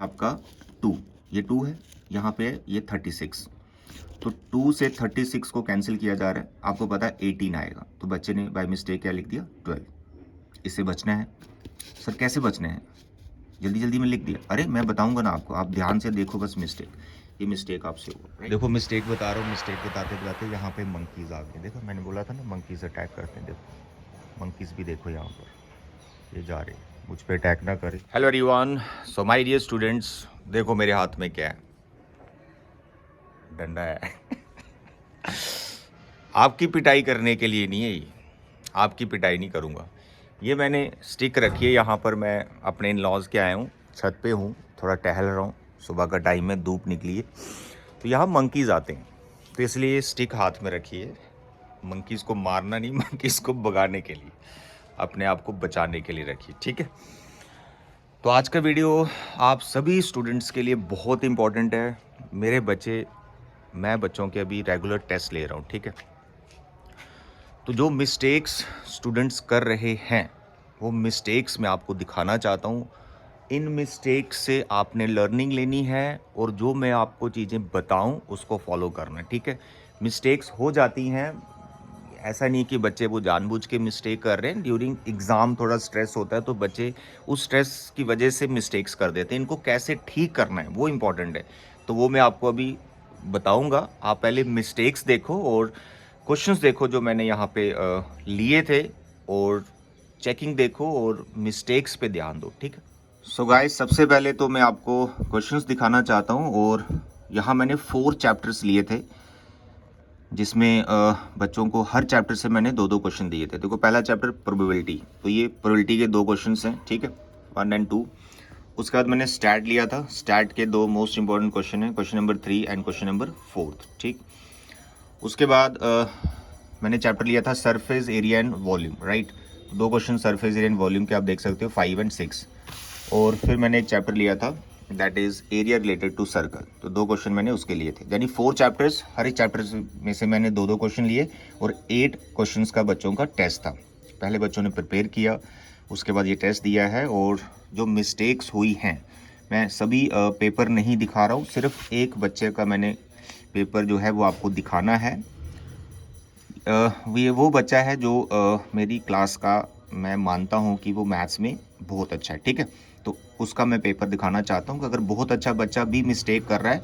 आपका 2, ये 2 है, यहाँ पे ये 36, तो 2 से 36 को कैंसिल किया जा रहा है, आपको पता है 18 आएगा, तो बच्चे ने बाय मिस्टेक क्या लिख दिया 12। इससे बचना है। सर कैसे बचना है? जल्दी जल्दी में लिख दिया। अरे मैं बताऊंगा ना आपको, आप ध्यान से देखो बस मिस्टेक, ये मिस्टेक आपसे हुआ। देखो मिस्टेक बता रहा हूँ, मिस्टेक बताते बताते यहाँ पे मंकीज़ आ गए। देखो मैंने बोला था ना मंकीज़ अटैक करते हैं, देखो मंकीज़ भी देखो यहाँ पर ये जा रहे हैं, मुझ पर अटैक ना करे। Hello everyone, so my dear students, देखो मेरे हाथ में क्या है, डंडा है। आपकी पिटाई करने के लिए नहीं है ये, आपकी पिटाई नहीं करूँगा। ये मैंने स्टिक रखी है यहाँ पर, मैं अपने इन लॉज के आया हूँ, छत पे हूँ, थोड़ा टहल रहा हूँ, सुबह का टाइम में धूप निकली है, तो यहाँ मंकीज़ आते हैं, तो इसलिए ये स्टिक हाथ में रखी है। मंकीज़ को मारना नहीं, मंकीज़ को भगाने के लिए, अपने आप को बचाने के लिए रखी, ठीक है। तो आज का वीडियो आप सभी स्टूडेंट्स के लिए बहुत इम्पॉर्टेंट है। मेरे बच्चे, मैं बच्चों के अभी रेगुलर टेस्ट ले रहा हूँ, ठीक है। तो जो मिस्टेक्स स्टूडेंट्स कर रहे हैं वो मिस्टेक्स मैं आपको दिखाना चाहता हूँ। इन मिस्टेक्स से आपने लर्निंग लेनी है और जो मैं आपको चीज़ें बताऊँ उसको फॉलो करना है, ठीक है। मिस्टेक्स हो जाती हैं, ऐसा नहीं कि बच्चे वो जानबूझ के मिस्टेक कर रहे हैं। ड्यूरिंग एग्ज़ाम थोड़ा स्ट्रेस होता है तो बच्चे उस स्ट्रेस की वजह से मिस्टेक्स कर देते हैं। इनको कैसे ठीक करना है वो इम्पॉर्टेंट है, तो वो मैं आपको अभी बताऊंगा। आप पहले मिस्टेक्स देखो और क्वेश्चंस देखो जो मैंने यहाँ पे लिए थे, और चेकिंग देखो और मिस्टेक्स पे ध्यान दो, ठीक है। सो गाइस, सबसे पहले तो मैं आपको क्वेश्चंस दिखाना चाहता हूँ, और यहाँ मैंने 4 चैप्टर्स लिए थे जिसमें बच्चों को हर चैप्टर से मैंने 2-2 क्वेश्चन दिए थे। देखो पहला चैप्टर प्रोबेबिलिटी, तो ये प्रोबेबिलिटी के 2 क्वेश्चंस हैं, ठीक है, 1 एंड 2। उसके बाद मैंने स्टैट लिया था, स्टैट के 2 मोस्ट इंपॉर्टेंट क्वेश्चन हैं, question number 3 and question number 4, ठीक। उसके बाद मैंने चैप्टर लिया था surface area and volume, right. 2 question surface area and volume के आप देख सकते हो, 5 एंड 6। और फिर मैंने एक चैप्टर लिया था that is area related to circle, तो 2 क्वेश्चन मैंने उसके लिए थे। यानी 4 चैप्टर्स, हर एक चैप्टर में से मैंने 2-2 क्वेश्चन लिए, और 8 क्वेश्चंस का बच्चों का टेस्ट था। पहले बच्चों ने प्रिपेयर किया, उसके बाद ये टेस्ट दिया है। और जो मिस्टेक्स हुई हैं, मैं सभी पेपर नहीं दिखा रहा हूँ, सिर्फ एक बच्चे का मैंने पेपर जो है वो आपको दिखाना है। ये वो बच्चा है जो मेरी क्लास का, मैं मानता हूँ कि वो मैथ्स में बहुत अच्छा है, ठीक है। तो उसका मैं पेपर दिखाना चाहता हूँ कि अगर बहुत अच्छा बच्चा भी मिस्टेक कर रहा है,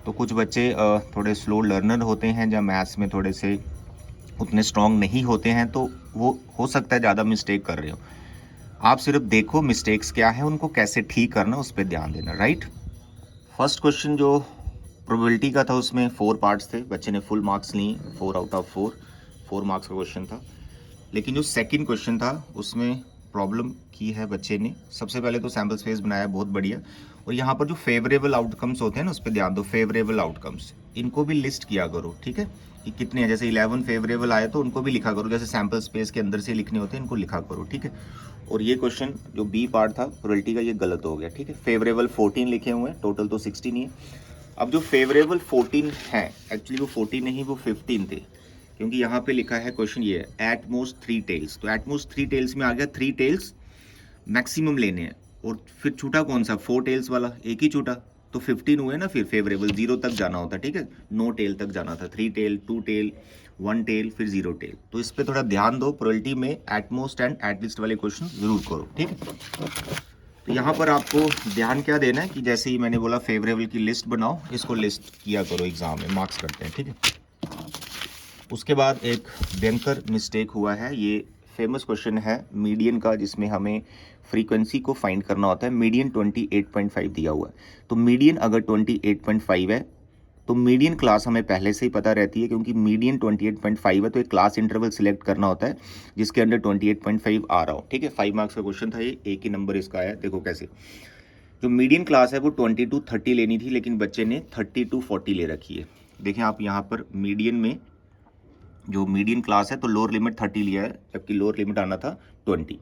तो कुछ बच्चे थोड़े स्लो लर्नर होते हैं, या मैथ्स में थोड़े से उतने स्ट्रांग नहीं होते हैं, तो वो हो सकता है ज़्यादा मिस्टेक कर रहे हो। आप सिर्फ देखो मिस्टेक्स क्या है, उनको कैसे ठीक करना, उस पर ध्यान देना, राइट। फर्स्ट क्वेश्चन जो प्रोबेबिलिटी का था उसमें 4 पार्ट्स थे, बच्चे ने फुल मार्क्स लिए, 4 आउट ऑफ 4 मार्क्स का क्वेश्चन था। लेकिन जो सेकंड क्वेश्चन था उसमें प्रॉब्लम की है बच्चे ने। सबसे पहले तो सैम्पल स्पेस बनाया, बहुत बढ़िया। और यहाँ पर जो फेवरेबल आउटकम्स होते हैं ना, उस पर ध्यान दो। फेवरेबल आउटकम्स, इनको भी लिस्ट किया करो, ठीक है, कि कितने हैं। जैसे 11 फेवरेबल आए तो उनको भी लिखा करो, जैसे सैम्पल स्पेस के अंदर से लिखने होते हैं, इनको लिखा करो, ठीक है। और ये क्वेश्चन जो बी पार्ट था प्रोबेबिलिटी का, ये गलत हो गया, ठीक है। फेवरेबल 14 लिखे हुए हैं, टोटल तो 16 ही है। अब जो फेवरेबल 14 है, एक्चुअली वो 14 नहीं, वो 15 थे, क्योंकि यहाँ पे लिखा है क्वेश्चन ये है एट मोस्ट 3 टेल्स, तो एट मोस्ट 3 टेल्स में आ गया 3 टेल्स मैक्सिमम लेने हैं। और फिर छूटा कौन सा, 4 टेल्स वाला, एक ही छूटा, तो 15 हुए ना। फिर फेवरेबल 0 तक जाना होता, ठीक है, नो टेल तक जाना था। 3 टेल, 2 टेल, 1 टेल, फिर 0 टेल। तो इस पर थोड़ा ध्यान दो, प्रोबेबिलिटी में एटमोस्ट एंड एटलीस्ट वाले क्वेश्चन जरूर करो, ठीक है। तो यहाँ पर आपको ध्यान क्या देना है कि जैसे ही मैंने बोला फेवरेबल की लिस्ट बनाओ, इसको लिस्ट किया करो, एग्जाम में मार्क्स करते हैं, ठीक है। उसके बाद एक भयंकर मिस्टेक हुआ है, ये फेमस क्वेश्चन है मीडियन का, जिसमें हमें फ्रीक्वेंसी को फाइंड करना होता है। मीडियन 28.5 दिया हुआ है, तो मीडियन अगर 28.5 है तो मीडियन क्लास हमें पहले से ही पता रहती है, क्योंकि मीडियन 28.5 है, तो एक क्लास इंटरवल सिलेक्ट करना होता है जिसके अंदर 28.5 आ रहा हो, ठीक है। 5 मार्क्स का क्वेश्चन था ये, एक ही नंबर इसका आया। देखो कैसे, जो मीडियन क्लास है वो 22-30 लेनी थी, लेकिन बच्चे ने 32-40 ले रखी है। देखें आप यहाँ पर मीडियन में, जो मीडियन क्लास है तो लोअर लिमिट 30 लिया है, जबकि लोअर लिमिट आना था 20।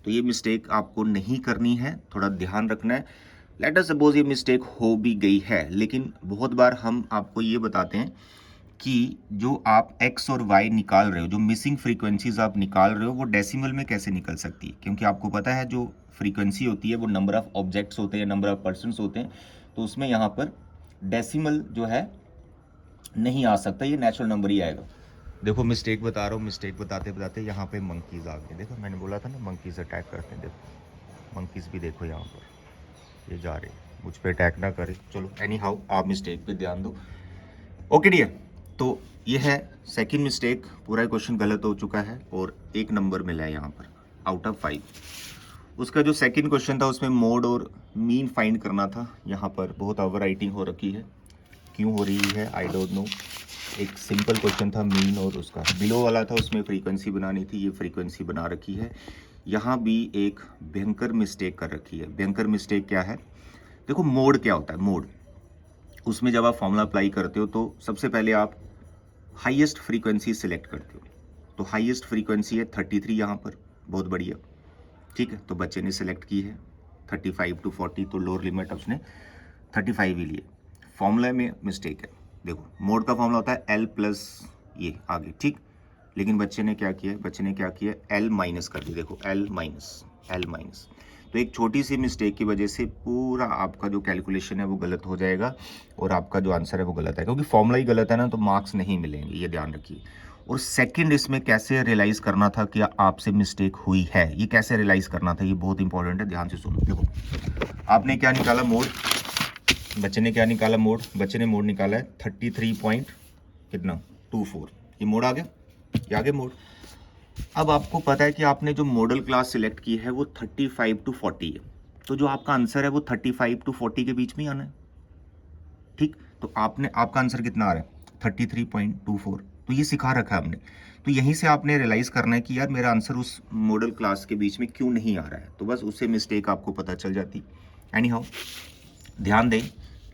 तो ये मिस्टेक आपको नहीं करनी है, थोड़ा ध्यान रखना है। लेट अस सपोज ये मिस्टेक हो भी गई है, लेकिन बहुत बार हम आपको ये बताते हैं कि जो आप x और y निकाल रहे हो, जो मिसिंग फ्रीक्वेंसीज आप निकाल रहे हो, वो डेसिमल में कैसे निकल सकती है, क्योंकि आपको पता है जो फ्रीक्वेंसी होती है वो नंबर ऑफ ऑब्जेक्ट्स होते हैं, नंबर ऑफ पर्सन्स होते हैं, तो उसमें यहाँ पर डेसिमल जो है नहीं आ सकता, ये नेचुरल नंबर ही आएगा। देखो मिस्टेक बता रहा हूँ, मिस्टेक बताते बताते यहाँ पे मंकीज़ आ गए। देखो मैंने बोला था ना मंकीज़ अटैक करते हैं, देखो मंकीज़ भी देखो यहाँ पर ये जा रहे हैं, मुझ पर अटैक ना करे। चलो एनी हाउ आप मिस्टेक पे ध्यान दो। ओके डियर, तो ये है सेकंड मिस्टेक, पूरा क्वेश्चन गलत हो चुका है और 1 नंबर मिला है यहाँ पर आउट ऑफ 5। उसका जो सेकंड क्वेश्चन था उसमें मोड और मीन फाइंड करना था। यहाँ पर बहुत ओवर राइटिंग हो रखी है, क्यों हो रही है आई डोंट नो। एक सिंपल क्वेश्चन था मीन और उसका बिलो वाला था, उसमें फ्रीक्वेंसी बनानी थी, ये फ्रीक्वेंसी बना रखी है। यहाँ भी एक भयंकर मिस्टेक कर रखी है। भयंकर मिस्टेक क्या है, देखो मोड क्या होता है। मोड उसमें जब आप फॉर्मूला अप्लाई करते हो तो सबसे पहले आप हाईएस्ट फ्रीक्वेंसी सिलेक्ट करते हो। तो हाईएस्ट फ्रीक्वेंसी है 33 यहाँ पर, बहुत बढ़िया, ठीक है। तो बच्चे ने सिलेक्ट की है 35 to 40, तो लोअर लिमिट उसने 35 ही लिए। फॉर्मूला में मिस्टेक है। देखो मोड का फॉर्मूला होता है L प्लस ये आगे, ठीक। लेकिन बच्चे ने क्या किया, बच्चे ने क्या किया, L माइनस कर दिया। देखो L माइनस। तो एक छोटी सी मिस्टेक की वजह से पूरा आपका जो कैलकुलेशन है वो गलत हो जाएगा और आपका जो आंसर है वो गलत है, क्योंकि फॉर्मूला ही गलत है ना, तो मार्क्स नहीं मिलेंगे, ये ध्यान रखिए। और सेकंड इसमें कैसे रियलाइज़ करना था कि आपसे मिस्टेक हुई है, ये कैसे रियलाइज़ करना था, ये बहुत इंपॉर्टेंट है, ध्यान से सुनो। देखो आपने क्या निकाला मोड, बच्चे ने क्या निकाला मोड, बच्चे ने मोड निकाला है 33 पॉइंट कितना 24, ये मोड आ गया, ये आ गया मोड। अब आपको पता है कि आपने जो मॉडल क्लास सिलेक्ट की है वो 35 to 40 है, तो जो आपका आंसर है वो 35 to 40 के बीच में ही आना है, ठीक। तो आपका आंसर कितना आ रहा है 33.24, तो ये सिखा रखा है हमने। तो यहीं से आपने रियलाइज़ करना है कि यार मेरा आंसर उस मॉडल क्लास के बीच में क्यों नहीं आ रहा है, तो बस उससे मिस्टेक आपको पता चल जाती। एनी हाउ ध्यान दें,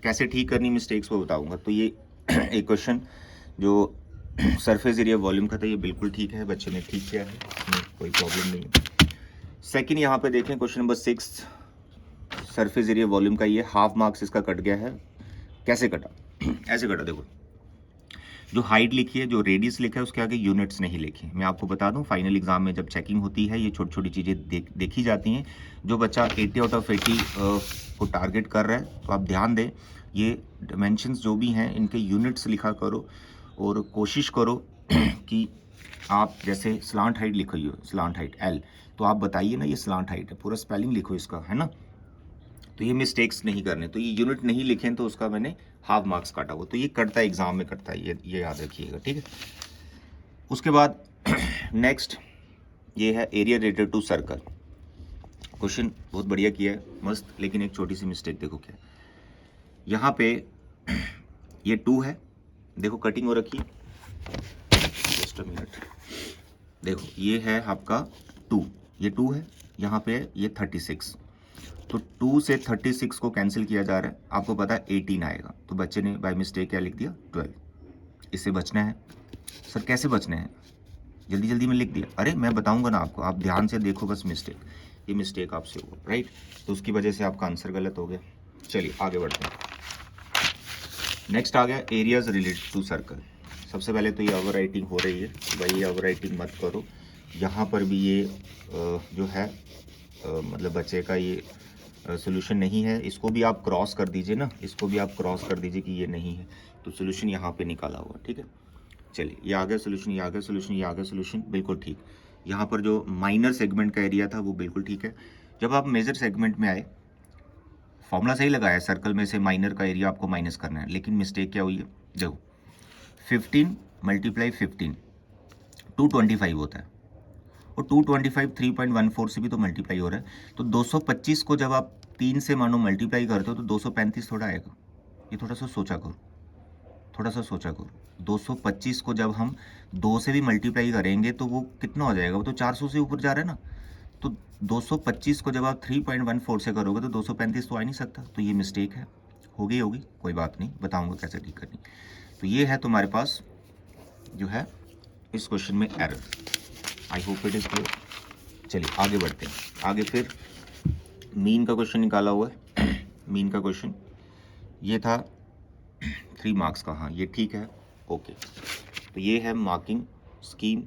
कैसे ठीक करनी मिस्टेक्स को बताऊंगा। तो ये एक क्वेश्चन जो सरफेस एरिया वॉल्यूम का था, ये बिल्कुल ठीक है, बच्चे ने ठीक किया है, इसमें कोई प्रॉब्लम नहीं है। सेकंड यहाँ पे देखें question number 6, surface area volume का, ये हाफ मार्क्स इसका कट गया है। कैसे कटा, ऐसे कटा। देखो जो हाइट लिखी है, जो रेडियस लिखा है, उसके आगे यूनिट्स नहीं लिखी। मैं आपको बता दूं फाइनल एग्जाम में जब चेकिंग होती है ये छोटी छोटी चीज़ें देखी जाती हैं। जो बच्चा 80 आउट ऑफ 80 को टारगेट कर रहा है तो आप ध्यान दें, ये डिमेंशंस जो भी हैं इनके यूनिट्स लिखा करो और कोशिश करो कि आप जैसे स्लांट हाइट लिखी हो, स्लांट हाइट L, तो आप बताइए ना ये स्लांट हाइट है, पूरा स्पेलिंग लिखो इसका, है ना। तो ये मिस्टेक्स नहीं करने, तो ये यूनिट नहीं लिखें तो उसका मैंने हाफ मार्क्स काटा हुआ, तो ये कटता है एग्जाम में, कटता है, ये याद रखिएगा, ठीक है। उसके बाद नेक्स्ट ये है area related to circle. Question बहुत बढ़िया किया है, मस्त, लेकिन एक छोटी सी मिस्टेक देखो क्या, यहाँ पे ये 2 है, देखो कटिंग हो रखी है, जस्ट अ मिनट, देखो ये है आपका 2, ये 2 है, यहाँ पे ये 36, तो 2 से 36 को कैंसिल किया जा रहा है, आपको पता है 18 आएगा, तो बच्चे ने बाय मिस्टेक क्या लिख दिया 12। इससे बचना है। सर कैसे बचना है, जल्दी जल्दी में लिख दिया, अरे मैं बताऊंगा ना आपको, आप ध्यान से देखो बस मिस्टेक, ये मिस्टेक आपसे हुआ, राइट, तो उसकी वजह से आपका आंसर गलत हो गया। चलिए आगे बढ़ते हैं। नेक्स्ट आ गया एरियाज रिलेटेड टू सर्कल। सबसे पहले तो ये ओवर राइटिंग हो रही है, भाई ये ओवर राइटिंग मत करो। यहाँ पर भी ये जो है मतलब बच्चे का ये सोल्यूशन नहीं है, इसको भी आप क्रॉस कर दीजिए ना, इसको भी आप क्रॉस कर दीजिए कि ये नहीं है, तो सोल्यूशन यहाँ पे निकाला हुआ, ठीक है। चलिए ये आ गया सोल्यूशन, ये आ गया सोल्यूशन, ये आ गया सोल्यूशन, बिल्कुल ठीक। यहाँ पर जो माइनर सेगमेंट का एरिया था वो बिल्कुल ठीक है। जब आप मेजर सेगमेंट में आए, फॉर्मूला सही लगाया, सर्कल में से माइनर का एरिया आपको माइनस करना है, लेकिन मिस्टेक क्या हुई है, देखो 15 × 15 225 होता है, और 225 3.14 से भी तो मल्टीप्लाई हो रहा है, तो 225 को जब आप 3 से मानो मल्टीप्लाई करते हो तो 235 थोड़ा आएगा, ये थोड़ा सा सोचा करो, थोड़ा सा सोचा करो। 225 को जब हम 2 से भी मल्टीप्लाई करेंगे तो वो कितना हो जाएगा, वो तो 400 से ऊपर जा रहा है ना, तो 225 को जब आप 3.14 से करोगे तो 235 तो आ नहीं सकता, तो ये मिस्टेक है, होगी कोई बात नहीं, बताऊंगा कैसे ठीक करनी। तो ये है तुम्हारे पास जो है इस क्वेश्चन में error. I hope it is clear. चलिए आगे बढ़ते हैं। आगे फिर मीन का क्वेश्चन निकाला हुआ है। मीन का क्वेश्चन ये था 3 मार्क्स का, हाँ ये ठीक है, ओके। तो ये है मार्किंग स्कीम,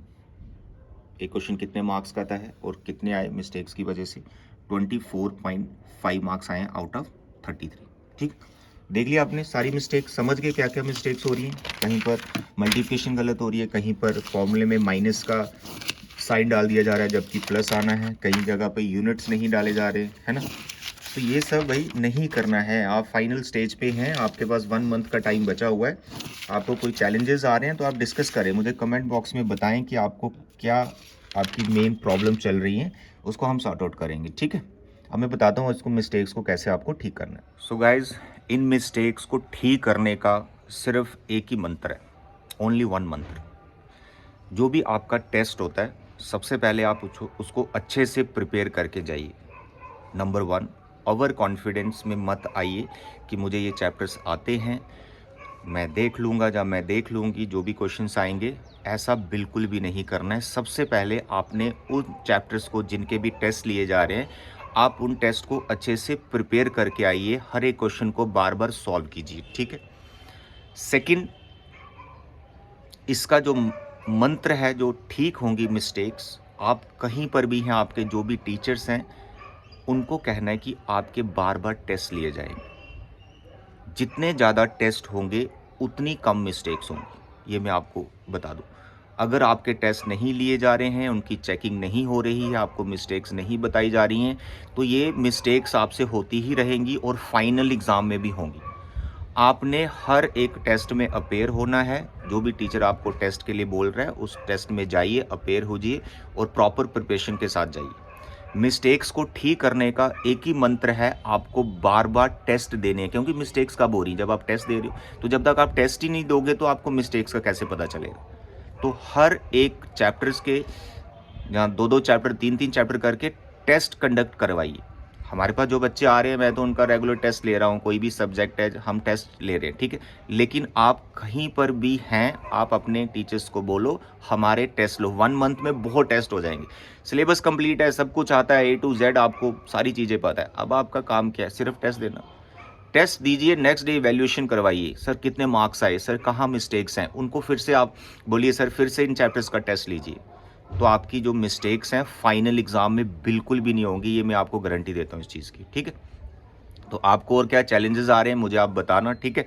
एक क्वेश्चन कितने मार्क्स का आता है और कितने आए मिस्टेक्स की वजह से, 24.5 मार्क्स आए हैं आउट ऑफ 33। ठीक, देख लिया आपने सारी मिस्टेक, समझ गए क्या क्या मिस्टेक्स हो रही हैं। कहीं पर मल्टीप्लिकेशन गलत हो रही है, कहीं पर फॉर्मूले में माइनस का साइन डाल दिया जा रहा है जबकि प्लस आना है, कहीं जगह पे यूनिट्स नहीं डाले जा रहे, है ना। तो ये सब भाई नहीं करना है। आप फाइनल स्टेज पे हैं, आपके पास 1 मंथ का टाइम बचा हुआ है। आपको कोई चैलेंजेस आ रहे हैं तो आप डिस्कस करें, मुझे कमेंट बॉक्स में बताएं कि आपको क्या आपकी मेन प्रॉब्लम चल रही है, उसको हम सॉर्ट आउट करेंगे। ठीक है, अब मैं बताता हूँ इसको मिस्टेक्स को कैसे आपको ठीक करना है। सो गाइज, इन मिस्टेक्स को ठीक करने का सिर्फ एक ही मंत्र है, ओनली वन मंत्र। जो भी आपका टेस्ट होता है, सबसे पहले आप उसको अच्छे से प्रिपेयर करके जाइए। नंबर 1, ओवर कॉन्फिडेंस में मत आइए कि मुझे ये चैप्टर्स आते हैं, मैं देख लूँगा या मैं देख लूँगी जो भी क्वेश्चंस आएंगे, ऐसा बिल्कुल भी नहीं करना है। सबसे पहले आपने उन चैप्टर्स को जिनके भी टेस्ट लिए जा रहे हैं, आप उन टेस्ट को अच्छे से प्रिपेयर करके आइए, हर एक क्वेश्चन को बार बार सॉल्व कीजिए। ठीक है। सेकंड, इसका जो मंत्र है, जो ठीक होंगी मिस्टेक्स, आप कहीं पर भी हैं, आपके जो भी टीचर्स हैं, उनको कहना है कि आपके बार बार टेस्ट लिए जाएंगे। जितने ज़्यादा टेस्ट होंगे उतनी कम मिस्टेक्स होंगी, ये मैं आपको बता दूं। अगर आपके टेस्ट नहीं लिए जा रहे हैं, उनकी चेकिंग नहीं हो रही है, आपको मिस्टेक्स नहीं बताई जा रही हैं, तो ये मिस्टेक्स आपसे होती ही रहेंगी और फाइनल एग्ज़ाम में भी होंगी। आपने हर एक टेस्ट में अपेयर होना है। जो भी टीचर आपको टेस्ट के लिए बोल रहा है, उस टेस्ट में जाइए, अपेयर होजिए और प्रॉपर प्रिपरेशन के साथ जाइए। मिस्टेक्स को ठीक करने का एक ही मंत्र है, आपको बार बार टेस्ट देने हैं, क्योंकि मिस्टेक्स कब हो रही है, जब आप टेस्ट दे रहे हो। तो जब तक आप टेस्ट ही नहीं दोगे तो आपको मिस्टेक्स का कैसे पता चलेगा। तो हर एक चैप्टर्स के, यहाँ 2-2 चैप्टर, 3-3 चैप्टर करके टेस्ट कंडक्ट करवाइए। हमारे पास जो बच्चे आ रहे हैं, मैं तो उनका रेगुलर टेस्ट ले रहा हूँ, कोई भी सब्जेक्ट है हम टेस्ट ले रहे हैं, ठीक है। लेकिन आप कहीं पर भी हैं, आप अपने टीचर्स को बोलो हमारे टेस्ट लो, 1 मंथ में बहुत टेस्ट हो जाएंगे। सिलेबस कंप्लीट है, सब कुछ आता है, A to Z आपको सारी चीज़ें पता है। अब आपका काम क्या है, सिर्फ टेस्ट देना। टेस्ट दीजिए, नेक्स्ट डे इवैल्यूएशन करवाइए, सर कितने मार्क्स आए, सर कहाँ मिस्टेक्स हैं, उनको फिर से आप बोलिए सर फिर से इन चैप्टर्स का टेस्ट लीजिए। तो आपकी जो मिस्टेक्स हैं फाइनल एग्जाम में बिल्कुल भी नहीं होंगी, ये मैं आपको गारंटी देता हूँ इस चीज़ की। ठीक है, तो आपको और क्या चैलेंजेस आ रहे हैं मुझे आप बताना। ठीक है।